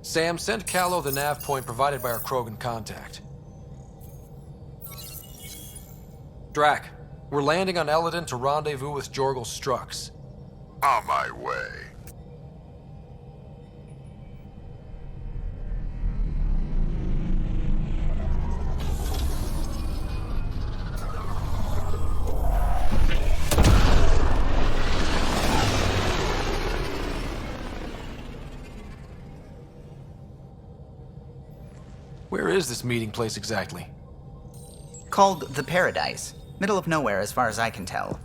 Sam, send Callow the nav point provided by our Krogan contact. Drack, we're landing on Elaaden to rendezvous with Jorgal Strux. On my way. Where is this meeting place exactly? Called the Paradise. Middle of nowhere as far as I can tell.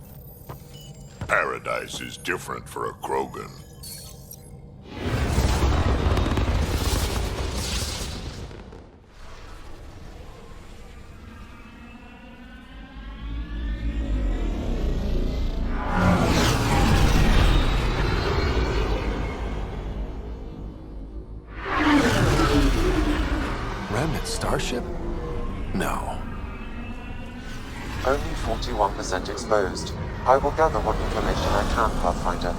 Paradise is different for a Krogan. Remnant starship? No. Only 41% exposed. I will gather what information I can, Pathfinder.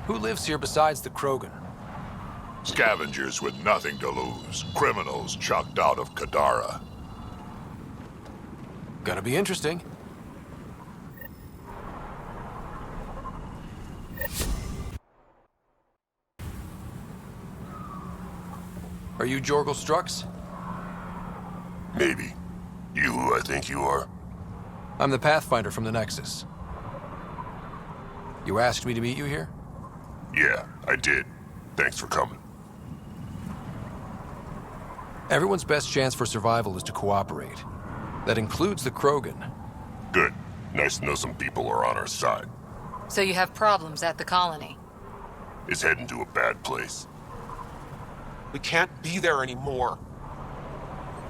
Who lives here besides the Krogan? Scavengers with nothing to lose. Criminals chucked out of Kadara. Gonna be interesting. Are you Jorgal Strux? Maybe. You who I think you are? I'm the Pathfinder from the Nexus. You asked me to meet you here? Yeah, I did. Thanks for coming. Everyone's best chance for survival is to cooperate. That includes the Krogan. Good. Nice to know some people are on our side. So you have problems at the colony? It's heading to a bad place. We can't be there anymore.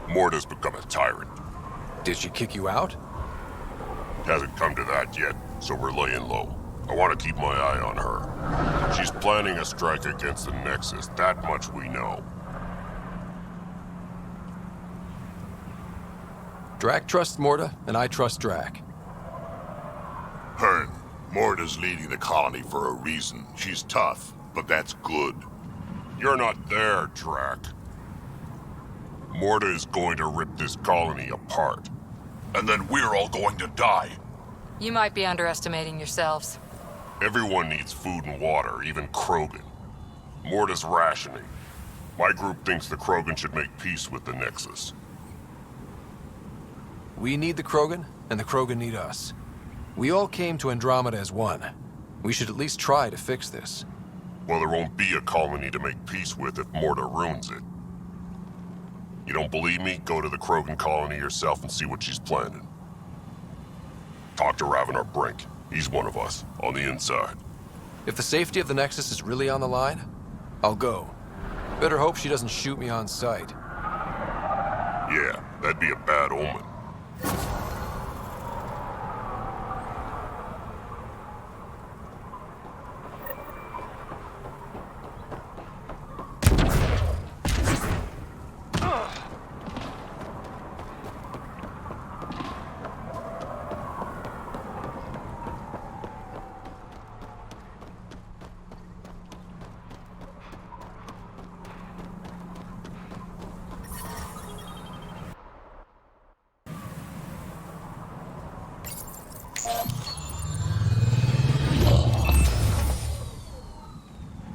Morda's become a tyrant. Did she kick you out? Hasn't come to that yet, so we're laying low. I want to keep my eye on her. She's planning a strike against the Nexus, that much we know. Drack trusts Morda, and I trust Drack. Hearn, Morda's leading the colony for a reason. She's tough, but that's good. You're not there, Drack. Morda is going to rip this colony apart. And then we're all going to die. You might be underestimating yourselves. Everyone needs food and water, even Krogan. Morda's rationing. My group thinks the Krogan should make peace with the Nexus. We need the Krogan, and the Krogan need us. We all came to Andromeda as one. We should at least try to fix this. Well, there won't be a colony to make peace with if Morda ruins it. You don't believe me? Go to the Krogan colony yourself and see what she's planning. Talk to Ravenar Brink. He's one of us, on the inside. If the safety of the Nexus is really on the line, I'll go. Better hope she doesn't shoot me on sight. Yeah, that'd be a bad omen.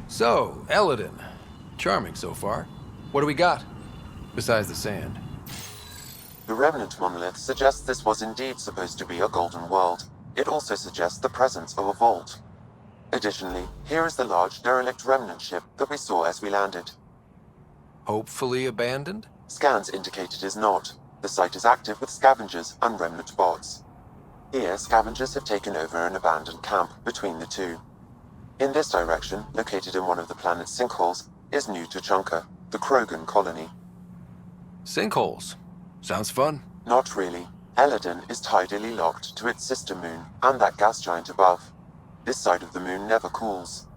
So, Elaaden. Charming so far. What do we got? Besides the sand. The remnant monolith suggests this was indeed supposed to be a golden world. It also suggests the presence of a vault. Additionally, here is the large derelict remnant ship that we saw as we landed. Hopefully abandoned? Scans indicate it is not. The site is active with scavengers and remnant bots. Here, scavengers have taken over an abandoned camp between the two. In this direction, located in one of the planet's sinkholes, is New Tuchanka, the Krogan colony. Sinkholes. Sounds fun. Not really. Elaaden is tidally locked to its sister moon and that gas giant above. This side of the moon never cools.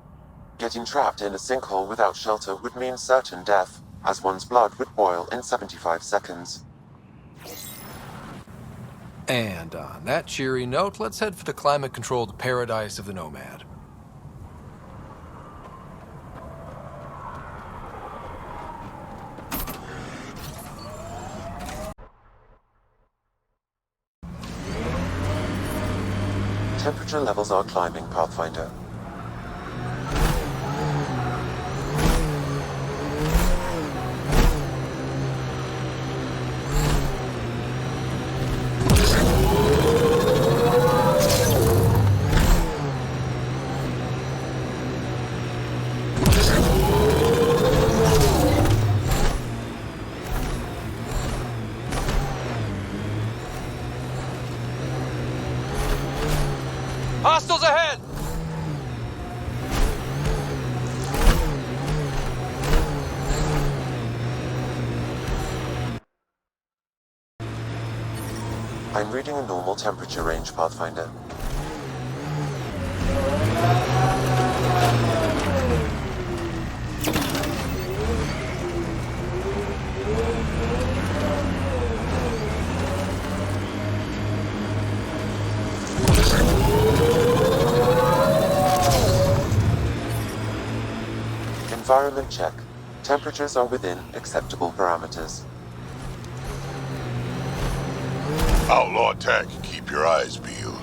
Getting trapped in a sinkhole without shelter would mean certain death, as one's blood would boil in 75 seconds. And on that cheery note, let's head for the climate-controlled paradise of the Nomad. Temperature levels are climbing, Pathfinder. Hostiles ahead! I'm reading a normal temperature range, Pathfinder. Environment check. Temperatures are within acceptable parameters. Outlaw tech, keep your eyes peeled.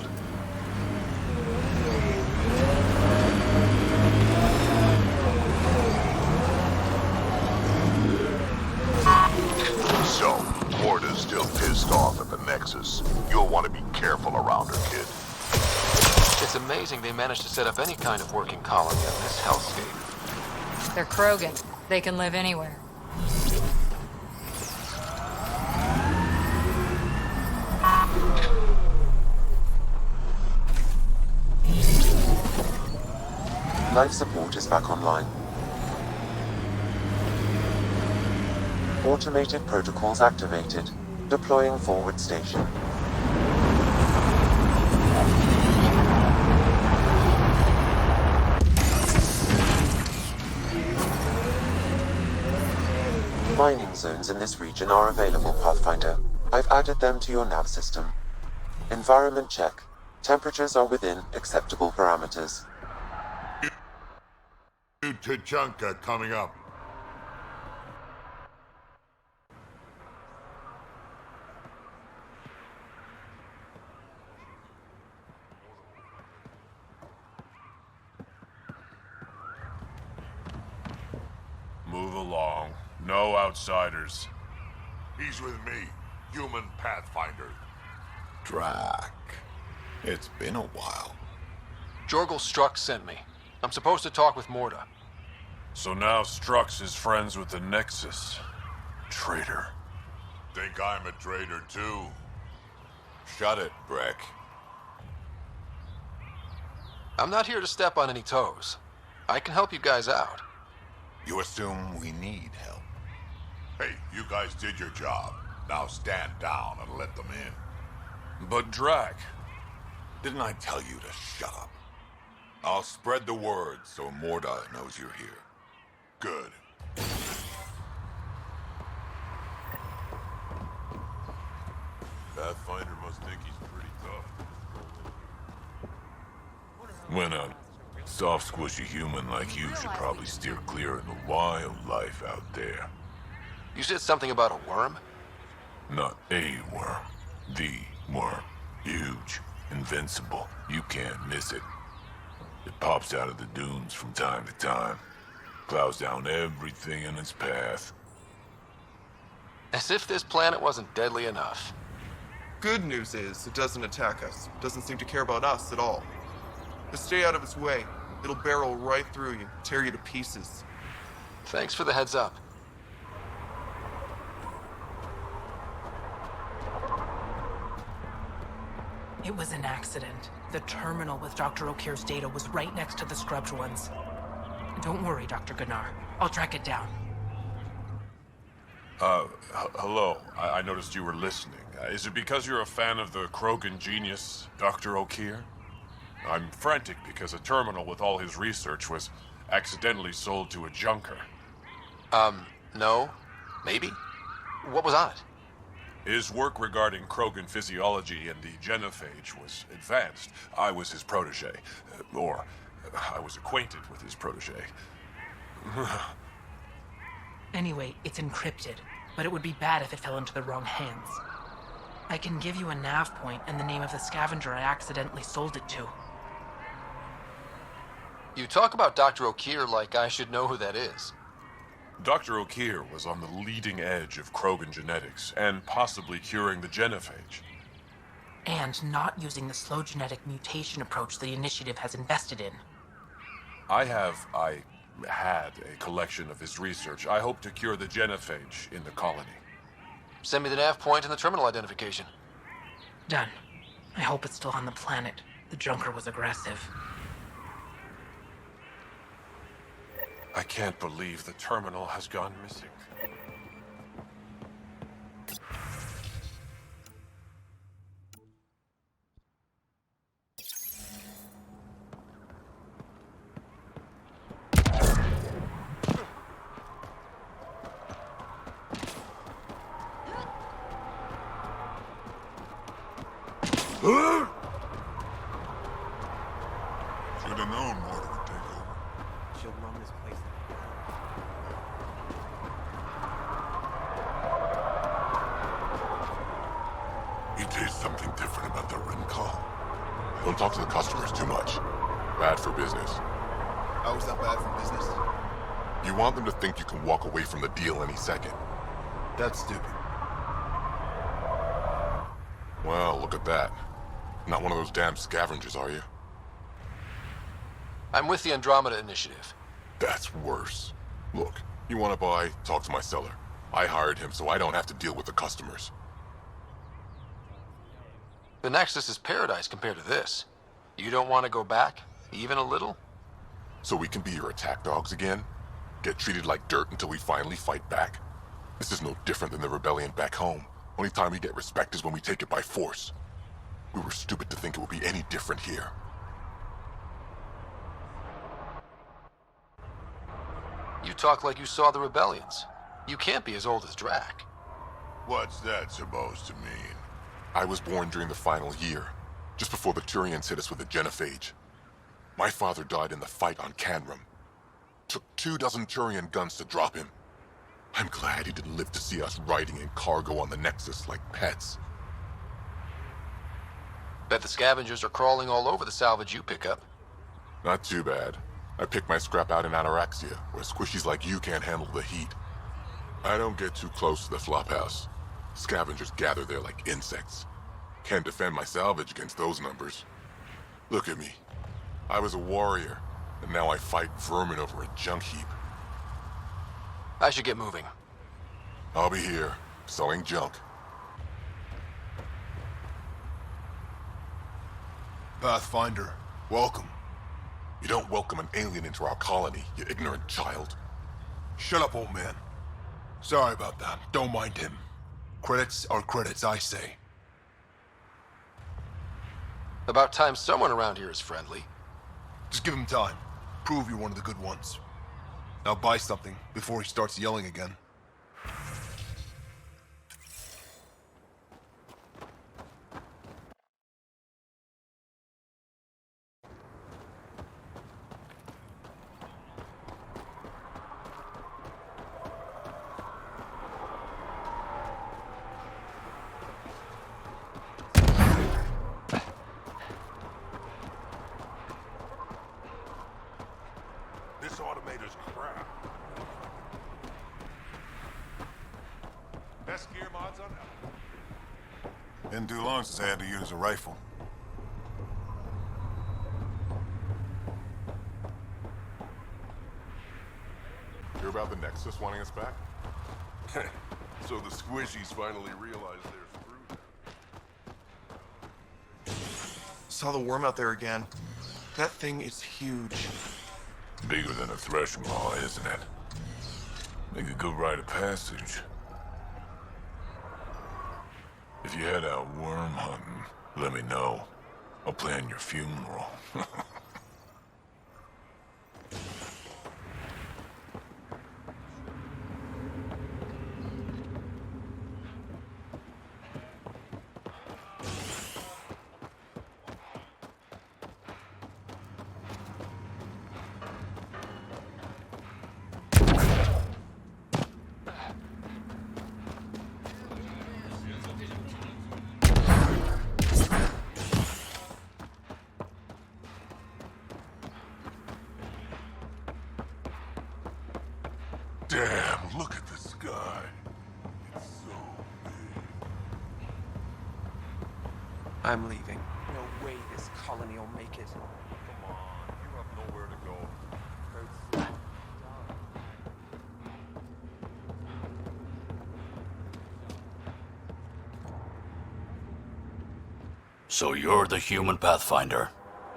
So, Morda's still pissed off at the Nexus. You'll want to be careful around her, kid. It's amazing they managed to set up any kind of working colony in this hellscape. They're Krogan. They can live anywhere. Life support is back online. Automated protocols activated. Deploying forward station. Mining zones in this region are available, Pathfinder. I've added them to your nav system. Environment check. Temperatures are within acceptable parameters. Tuchanka coming up. Move along. No outsiders. He's with me, human Pathfinder. Drack. It's been a while. Jorgel Struck sent me. I'm supposed to talk with Morda. So now Strux is friends with the Nexus. Traitor. Think I'm a traitor too? Shut it, Drack. I'm not here to step on any toes. I can help you guys out. You assume we need help. Hey, you guys did your job. Now stand down and let them in. But Drack. Didn't I tell you to shut up? I'll spread the word so Morda knows you're here. Good. Pathfinder must think he's pretty tough. When a soft, squishy human like you should probably steer clear of the wildlife out there. You said something about a worm? Not a worm. The worm. Huge. Invincible. You can't miss it. It pops out of the dunes from time to time. Plows down everything in its path. As if this planet wasn't deadly enough. Good news is, it doesn't attack us. It doesn't seem to care about us at all. Just stay out of its way. It'll barrel right through you, tear you to pieces. Thanks for the heads up. It was an accident. The terminal with Dr. O'Keefe's data was right next to the scrubbed ones. Don't worry, Dr. Gunnar. I'll track it down. Hello. I noticed you were listening. Is it because you're a fan of the Krogan genius, Dr. O'Keefe? I'm frantic because a terminal with all his research was accidentally sold to a junker. No. Maybe? What was on it? His work regarding Krogan physiology and the genophage was advanced. I was his protege. Or, I was acquainted with his protege. Anyway, it's encrypted, but it would be bad if it fell into the wrong hands. I can give you a nav point and the name of the scavenger I accidentally sold it to. You talk about Dr. O'Keefe like I should know who that is. Dr. O'Keefe was on the leading edge of Krogan genetics, and possibly curing the genophage. And not using the slow genetic mutation approach the Initiative has invested in. I had a collection of his research. I hope to cure the genophage in the colony. Send me the nav point and the terminal identification. Done. I hope it's still on the planet. The junker was aggressive. I can't believe the terminal has gone missing. Should have known Morda would take over. She'll run this place. ETA's something different about the ring call. Don't talk to the customers too much. Bad for business. How is that bad for business? You want them to think you can walk away from the deal any second. That's stupid. Well, look at that. Not one of those damn scavengers, are you? I'm with the Andromeda Initiative. That's worse. Look, you want to buy, talk to my seller. I hired him so I don't have to deal with the customers. The Nexus is paradise compared to this. You don't want to go back, even a little? So we can be your attack dogs again? Get treated like dirt until we finally fight back? This is no different than the rebellion back home. Only time we get respect is when we take it by force. We were stupid to think it would be any different here. You talk like you saw the rebellions. You can't be as old as Drack. What's that supposed to mean? I was born during the final year, just before the Turians hit us with the genophage. My father died in the fight on Canrum. Took 24 Turian guns to drop him. I'm glad he didn't live to see us riding in cargo on the Nexus like pets. Bet the scavengers are crawling all over the salvage you pick up. Not too bad. I pick my scrap out in Ataraxia, where squishies like you can't handle the heat. I don't get too close to the flophouse. Scavengers gather there like insects. Can't defend my salvage against those numbers. Look at me. I was a warrior, and now I fight vermin over a junk heap. I should get moving. I'll be here, selling junk. Pathfinder, welcome. You don't welcome an alien into our colony, you ignorant child. Shut up, old man. Sorry about that. Don't mind him. Credits are credits, I say. About time someone around here is friendly. Just give him time. Prove you're one of the good ones. Now buy something before he starts yelling again. This automator's crap. Best gear mods on it. Didn't do long since I had to use a rifle. Hear about the Nexus wanting us back? So the squishies finally realized they're screwed. Saw the worm out there again. That thing is huge. Bigger than a threshing maw, isn't it? Make a good rite of passage. If you head out worm hunting, let me know. I'll plan your funeral. Damn, look at the sky. It's so big. I'm leaving. No way this colony will make it. Come on, you have nowhere to go. So you're the human Pathfinder.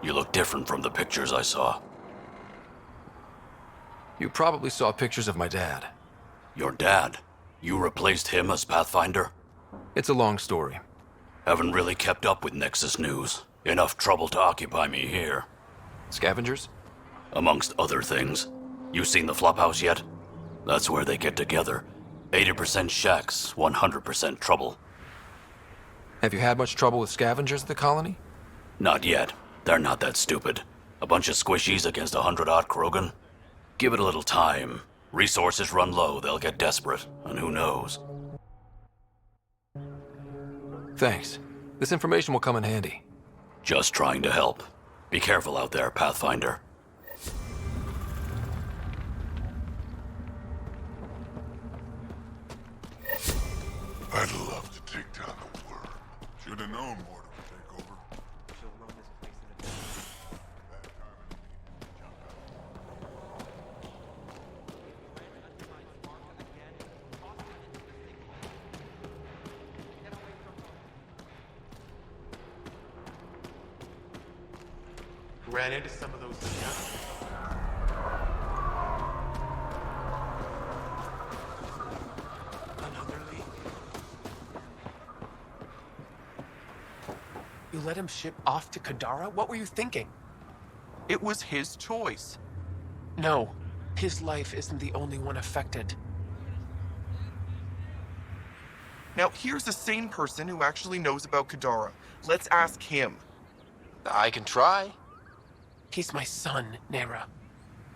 You look different from the pictures I saw. You probably saw pictures of my dad. Your dad? You replaced him as Pathfinder? It's a long story. Haven't really kept up with Nexus news. Enough trouble to occupy me here. Scavengers? Amongst other things. You seen the flophouse yet? That's where they get together. 80% shacks, 100% trouble. Have you had much trouble with scavengers at the colony? Not yet. They're not that stupid. A bunch of squishies against 100-odd Krogan? Give it a little time. Resources run low, they'll get desperate, and who knows? Thanks. This information will come in handy. Just trying to help. Be careful out there, Pathfinder. I'd love to take down the worm. Should have known Morda would take over. Ran into some of those scavengers. Another leak. You let him ship off to Kadara? What were you thinking? It was his choice. No, his life isn't the only one affected. Now, here's a sane person who actually knows about Kadara. Let's ask him. I can try. He's my son, Nera.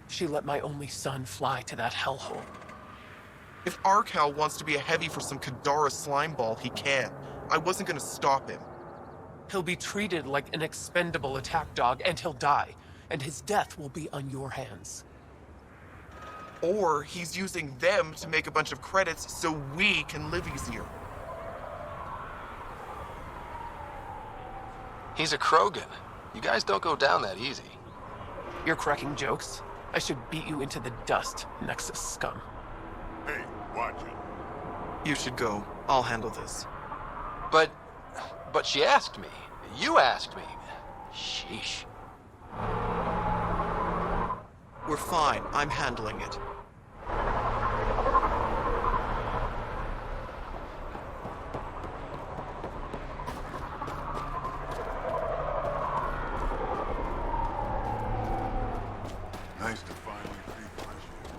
She let my only son fly to that hellhole. If Arcal wants to be a heavy for some Kadara slime ball, he can. I wasn't gonna stop him. He'll be treated like an expendable attack dog, and he'll die. And his death will be on your hands. Or he's using them to make a bunch of credits so we can live easier. He's a Krogan. You guys don't go down that easy. You're cracking jokes. I should beat you into the dust, Nexus scum. Hey, watch it. You should go. I'll handle this. But she asked me. You asked me. Sheesh. We're fine. I'm handling it. Nice to finally free fresh air.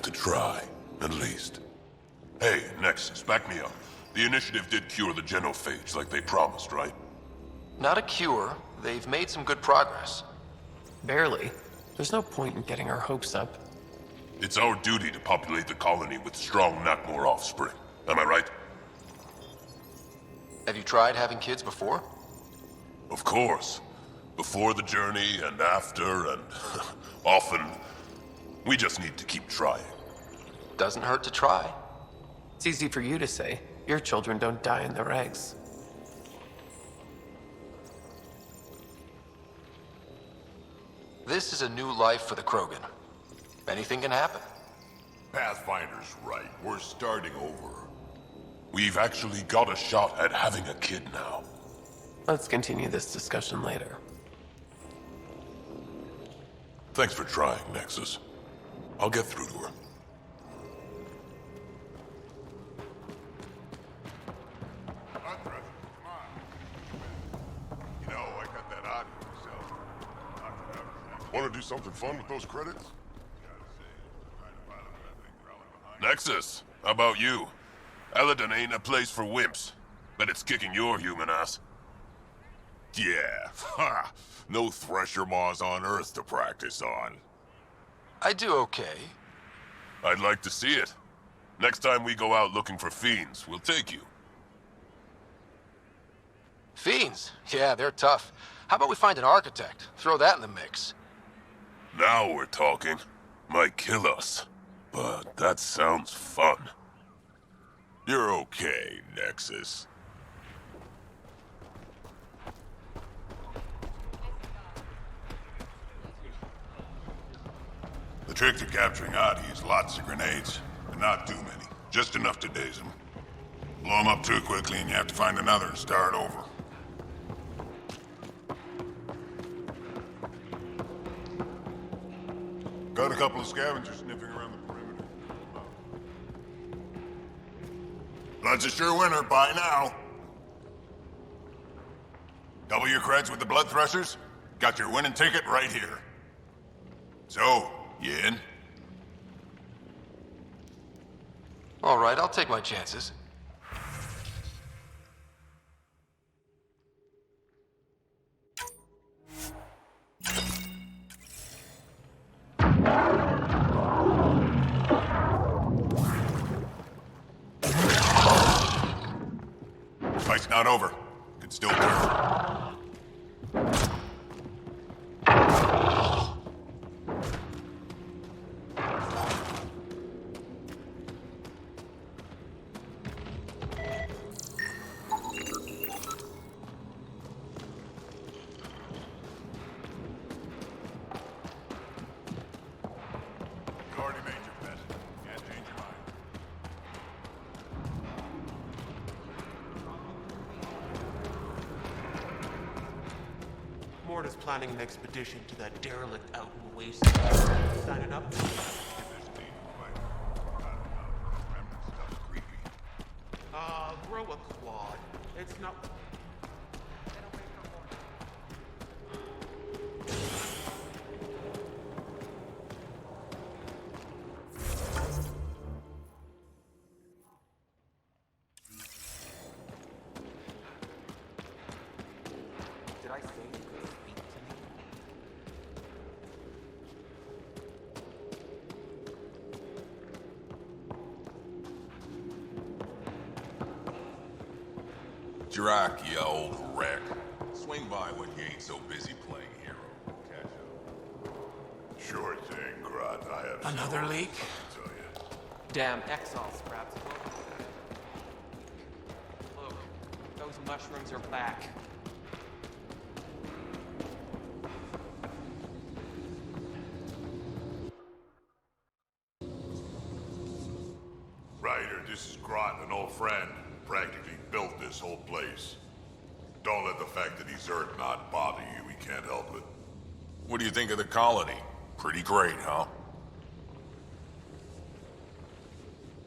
to try, at least. Hey, Nexus, back me up. The initiative did cure the genophage like they promised, right? Not a cure. They've made some good progress. Barely. There's no point in getting our hopes up. It's our duty to populate the colony with strong Nakmor offspring. Am I right? Have you tried having kids before? Of course. Before the journey and after and often. We just need to keep trying. Doesn't hurt to try. It's easy for you to say. Your children don't die in their eggs. This is a new life for the Krogan. Anything can happen. Pathfinder's right. We're starting over. We've actually got a shot at having a kid now. Let's continue this discussion later. Thanks for trying, Nexus. I'll get through to her. You know, I got that audio myself. Want to do something fun with those credits? Nexus, how about you? Elaaden ain't a place for wimps, but it's kicking your human ass. Yeah, ha! No thresher maws on Earth to practice on. I do okay. I'd like to see it. Next time we go out looking for fiends, we'll take you. Fiends? Yeah, they're tough. How about we find an architect? Throw that in the mix. Now we're talking. Might kill us, but that sounds fun. You're okay, Nexus. The trick to capturing Adi is lots of grenades, and not too many. Just enough to daze him. Blow him up too quickly and you have to find another and start over. Got a couple of scavengers sniffing around the perimeter. Blood's a sure winner, buy now. Double your creds with the blood threshers? Got your winning ticket right here. So, you in? All right, I'll take my chances. Fight's not over. Could still turn. Morda's planning an expedition to that derelict out in the wasteland. Signing up? Throw a quad. It's not... Did I say you could speak to me? Drack, you old wreck. Swing by when you ain't so busy playing hero. Catch up. Sure thing, Grot. I have Another leak? to tell you. Damn Exalt scraps. Look, those mushrooms are back. Ryder, this is Grot, an old friend. Practically built this whole place. Don't let the fact that he's Earth not bother you. He can't help it. What do you think of the colony? Pretty great, huh?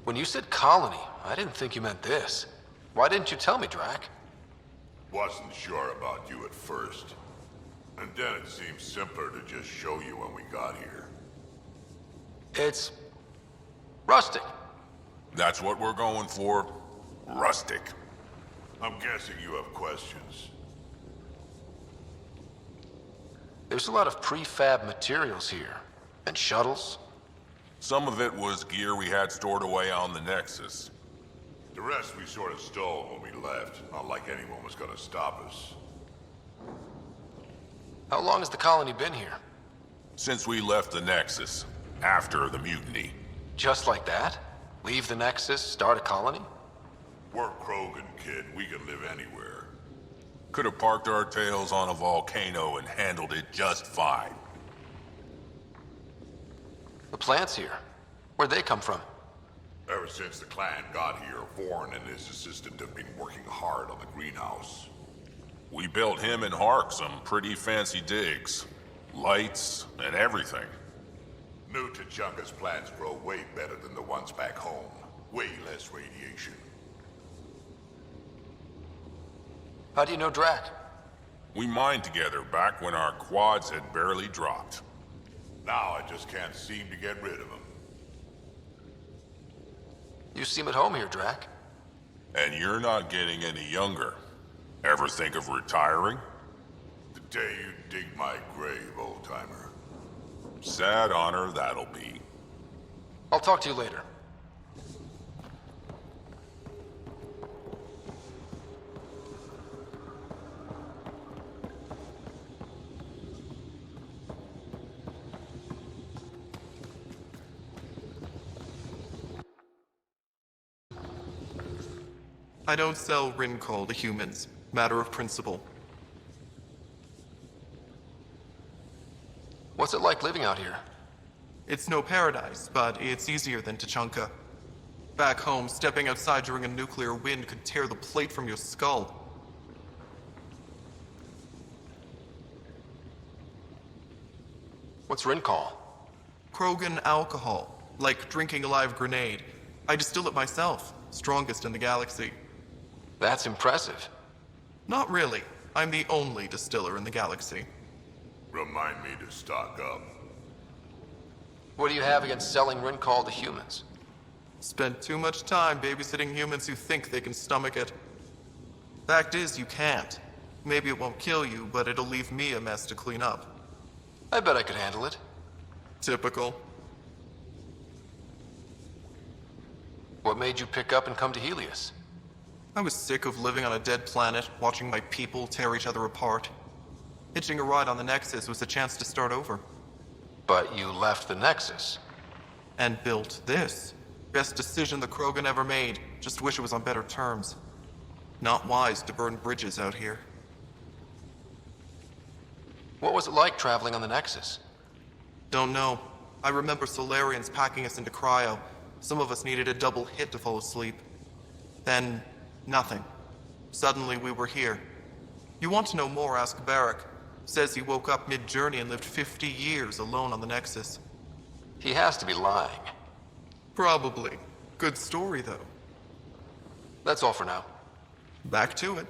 When you said colony, I didn't think you meant this. Why didn't you tell me, Drack? Wasn't sure about you at first. And then it seemed simpler to just show you when we got here. It's Rustic. That's what we're going for. Rustic. I'm guessing you have questions. There's a lot of prefab materials here. And shuttles. Some of it was gear we had stored away on the Nexus. The rest we sort of stole when we left. Not like anyone was gonna stop us. How long has the colony been here? Since we left the Nexus, after the mutiny. Just like that? Leave the Nexus, start a colony? We're Krogan, kid. We can live anywhere. Could have parked our tails on a volcano and handled it just fine. The plants here. Where'd they come from? Ever since the clan got here, Vorn and his assistant have been working hard on the greenhouse. We built him and Hark some pretty fancy digs. Lights and everything. New Tachanka's plants grow way better than the ones back home. Way less radiation. How do you know Drack? We mined together back when our quads had barely dropped. Now I just can't seem to get rid of him. You seem at home here, Drack. And you're not getting any younger. Ever think of retiring? The day you dig my grave, old-timer. Sad honor that'll be. I'll talk to you later. I don't sell Rincol to humans. Matter of principle. What's it like living out here? It's no paradise, but it's easier than Tachanka. Back home, stepping outside during a nuclear wind could tear the plate from your skull. What's Rincol? Krogan alcohol, like drinking a live grenade. I distill it myself, strongest in the galaxy. That's impressive. Not really. I'm the only distiller in the galaxy. Remind me to stock up. What do you have against selling Rincol to humans? Spent too much time babysitting humans who think they can stomach it. Fact is, you can't. Maybe it won't kill you, but it'll leave me a mess to clean up. I bet I could handle it. Typical. What made you pick up and come to Helios? I was sick of living on a dead planet, watching my people tear each other apart. Hitching a ride on the Nexus was a chance to start over. But you left the Nexus. And built this. Best decision the Krogan ever made. Just wish it was on better terms. Not wise to burn bridges out here. What was it like traveling on the Nexus? Don't know. I remember Solarians packing us into cryo. Some of us needed a double hit to fall asleep. Then, nothing. Suddenly we were here. You want to know more, ask Barrack. Says he woke up mid-journey and lived 50 years alone on the Nexus. He has to be lying. Probably. Good story, though. That's all for now. Back to it.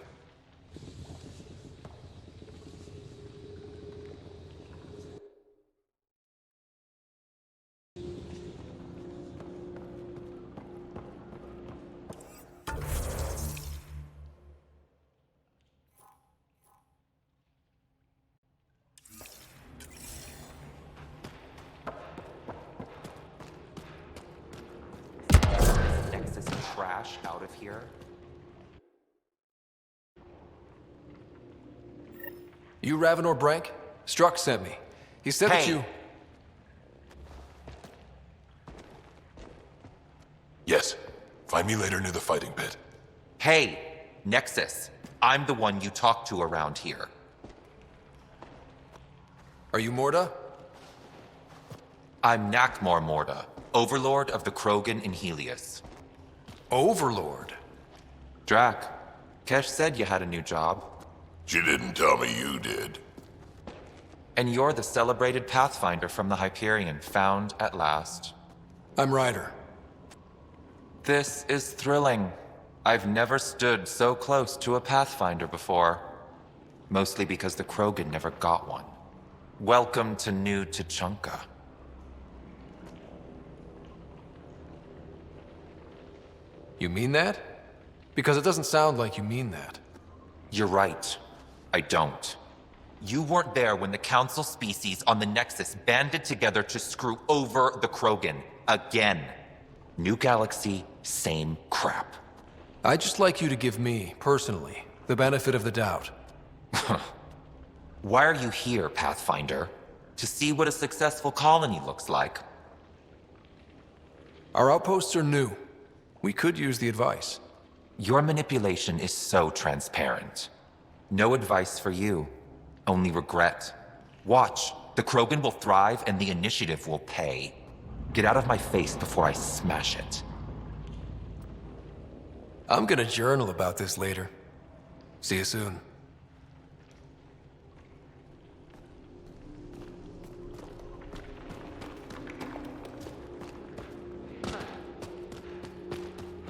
Nexus trash out of here. You Ravenor Brank? Struck sent me. He said that you... Yes. Find me later near the fighting pit. Hey, Nexus. I'm the one you talk to around here. Are you Morda? I'm Nakmor Morda, Overlord of the Krogan in Helios. Overlord? Drack, Kesh said you had a new job. She didn't tell me you did. And you're the celebrated Pathfinder from the Hyperion, found at last. I'm Ryder. This is thrilling. I've never stood so close to a Pathfinder before. Mostly because the Krogan never got one. Welcome to New Tachanka. You mean that? Because it doesn't sound like you mean that. You're right. I don't. You weren't there when the Council species on the Nexus banded together to screw over the Krogan. Again. New galaxy, same crap. I'd just like you to give me, personally, the benefit of the doubt. Why are you here, Pathfinder? To see what a successful colony looks like. Our outposts are new. We could use the advice. Your manipulation is so transparent. No advice for you. Only regret. Watch. The Krogan will thrive and the initiative will pay. Get out of my face before I smash it. I'm gonna journal about this later. See you soon.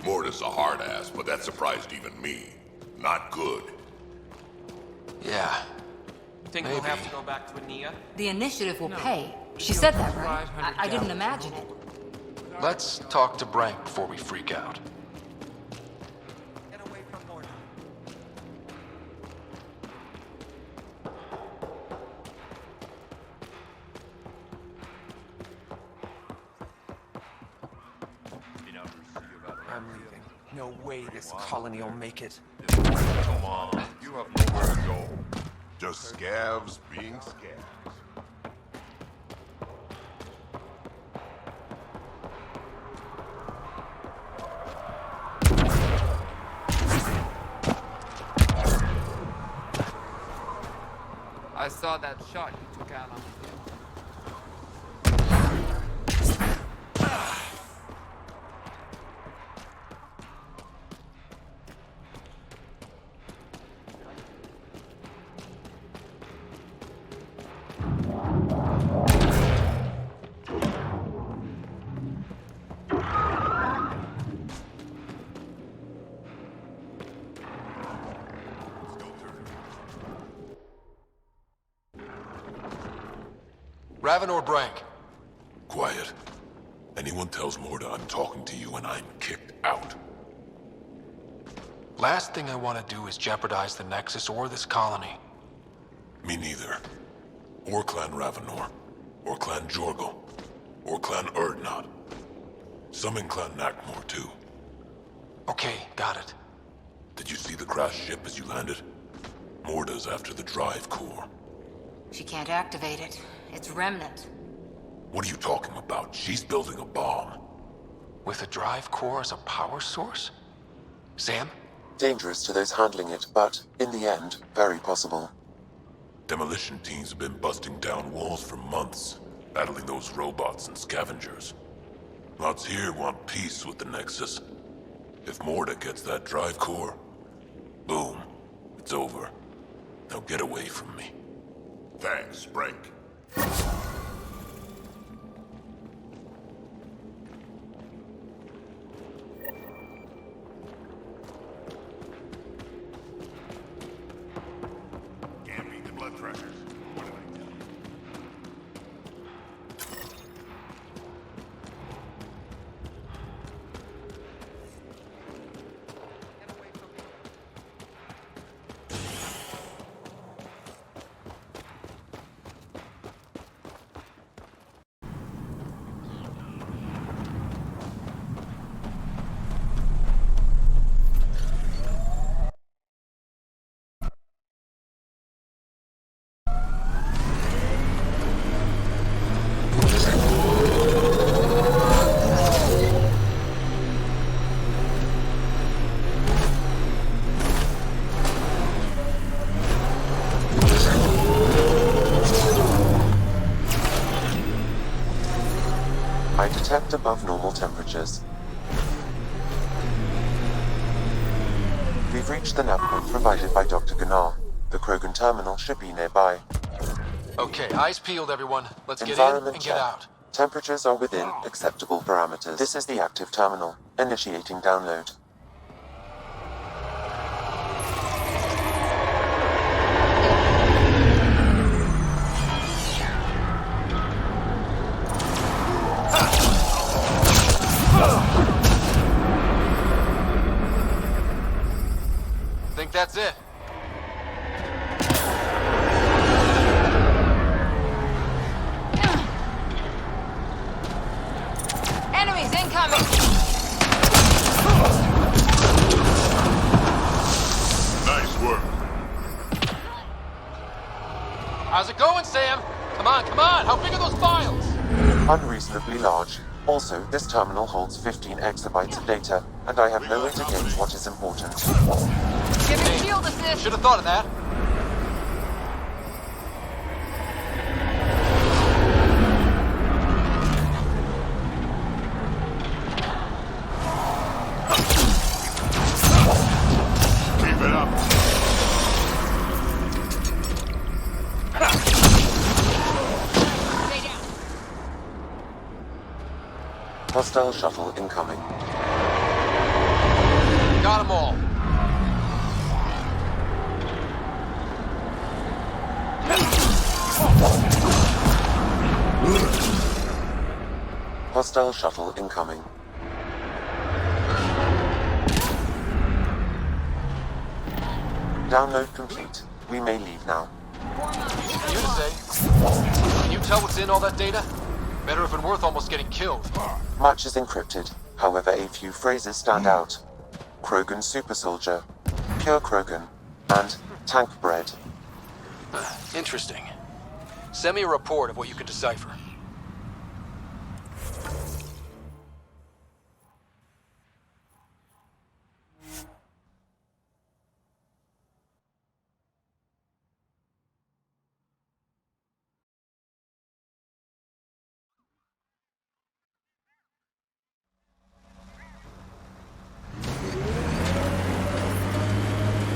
Morda's a hard ass, but that surprised even me. Not good. Yeah. Think Maybe. we'll have to go back to Ania? The initiative will pay. She said that, right? I didn't imagine it. Let's talk to Brank before we freak out. Get away from Morda. I'm leaving. No way this colony will make it. Come on, you have nowhere to go. Just scavs being scavs. I saw that shot you took out on me. Raven or Brank? Quiet. Anyone tells Morda I'm talking to you and I'm kicked out. Last thing I want to do is jeopardize the Nexus or this colony. Me neither. Or Clan Ravenor. Or Clan Jorgal. Or Clan Erdnot. Some in Clan Nakmor, too. Okay, got it. Did you see the crashed ship as you landed? Morda's after the drive core. She can't activate it. It's remnant. What are you talking about? She's building a bomb. With a drive core as a power source? Sam? Dangerous to those handling it, but, in the end, very possible. Demolition teams have been busting down walls for months, battling those robots and scavengers. Lots here want peace with the Nexus. If Morda gets that drive core, boom, it's over. Now get away from me. Thanks, Brank. Can't beat the blood pressures. What did I tell you? I detect above normal temperatures. We've reached the nav point provided by Dr. Gunnar. The Krogan terminal should be nearby. Okay, eyes peeled, everyone. Let's get in Environment and check. get out. Temperatures are within acceptable parameters. This is the active terminal. Initiating download. that's it. Enemies incoming! Nice work. How's it going, Sam? Come on, come on! How big are those files? Unreasonably large. Also, this terminal holds 15 exabytes of data, and I have no way to gauge what is important. Give me shield assist! Should have thought of that. Keep it up. Stay down. Hostile shuttle incoming. Got them all. Hostile shuttle incoming. Download complete. We may leave now. You to say. Can you tell what's in all that data? Better if it worth almost getting killed. Much is encrypted. However, a few phrases stand out. Krogan super soldier, pure Krogan, and tank bread. Interesting. Send me a report of what you can decipher.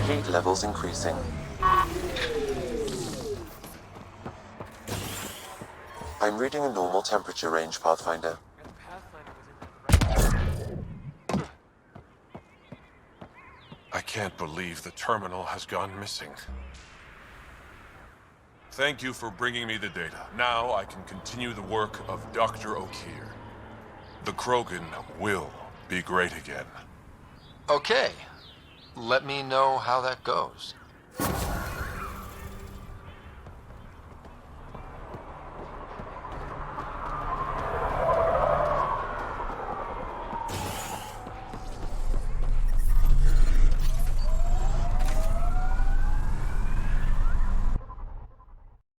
Heat levels increasing. I'm reading a normal temperature range, Pathfinder. I can't believe the terminal has gone missing. Thank you for bringing me the data. Now I can continue the work of Dr. O'Keir. The Krogan will be great again. Okay. Let me know how that goes.